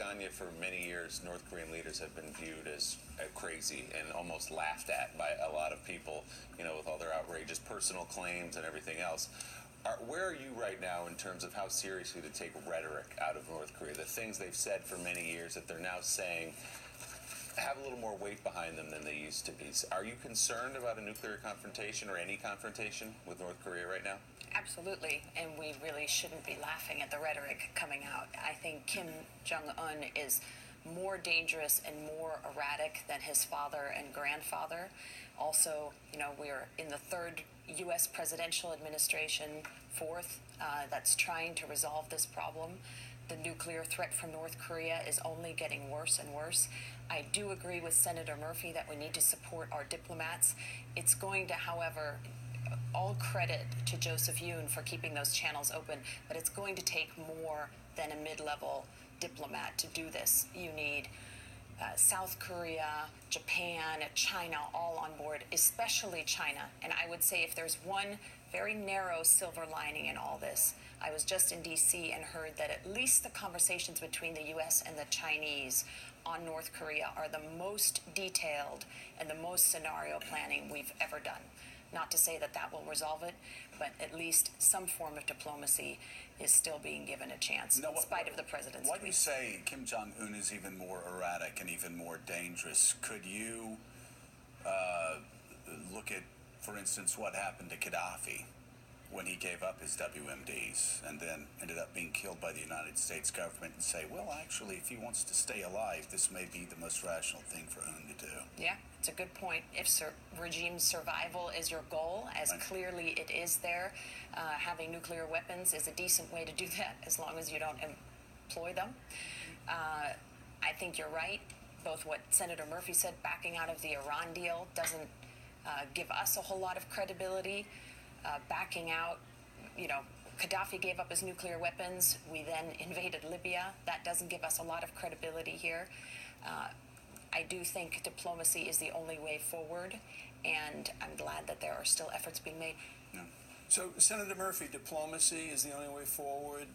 Anja, for many years, North Korean leaders have been viewed as crazy and almost laughed at by a lot of people, you know, with all their outrageous personal claims and everything else. Where are you right now in terms of how seriously to take rhetoric out of North Korea? The things they've said for many years that they're now saying have a little more weight behind them than they used to be. Are you concerned about a nuclear confrontation or any confrontation with North Korea right now? Absolutely, and we really shouldn't be laughing at the rhetoric coming out. I think Kim Jong-un is more dangerous and more erratic than his father and grandfather. Also, you know, we're in the third U.S. presidential administration, fourth, that's trying to resolve this problem. The nuclear threat from North Korea is only getting worse and worse. I do agree with Senator Murphy that we need to support our diplomats. It's going to, however, all credit to Joseph Yoon for keeping those channels open, but it's going to take more than a mid-level diplomat to do this. You need South Korea, Japan, China all on board, especially China. And I would say if there's one very narrow silver lining in all this, I was just in D.C. and heard that at least the conversations between the U.S. and the Chinese on North Korea are the most detailed and the most scenario planning we've ever done. Not to say that that will resolve it, but at least some form of diplomacy is still being given a chance, in spite of the president's Why do you tweets. say Kim Jong-un is even more erratic and even more dangerous? Could you look at, for instance, what happened to Gaddafi when he gave up his WMDs and then ended up being killed by the United States government, and say, well, actually, if he wants to stay alive, this may be the most rational thing for him to do? Yeah, it's a good point. If regime survival is your goal, as clearly it is there, having nuclear weapons is a decent way to do that, as long as you don't employ them. I think you're right. Both what Senator Murphy said, backing out of the Iran deal doesn't give us a whole lot of credibility. Backing out, you know, Gaddafi gave up his nuclear weapons. We then invaded Libya. That doesn't give us a lot of credibility here. I do think diplomacy is the only way forward, and I'm glad that there are still efforts being made. So, Senator Murphy, diplomacy is the only way forward.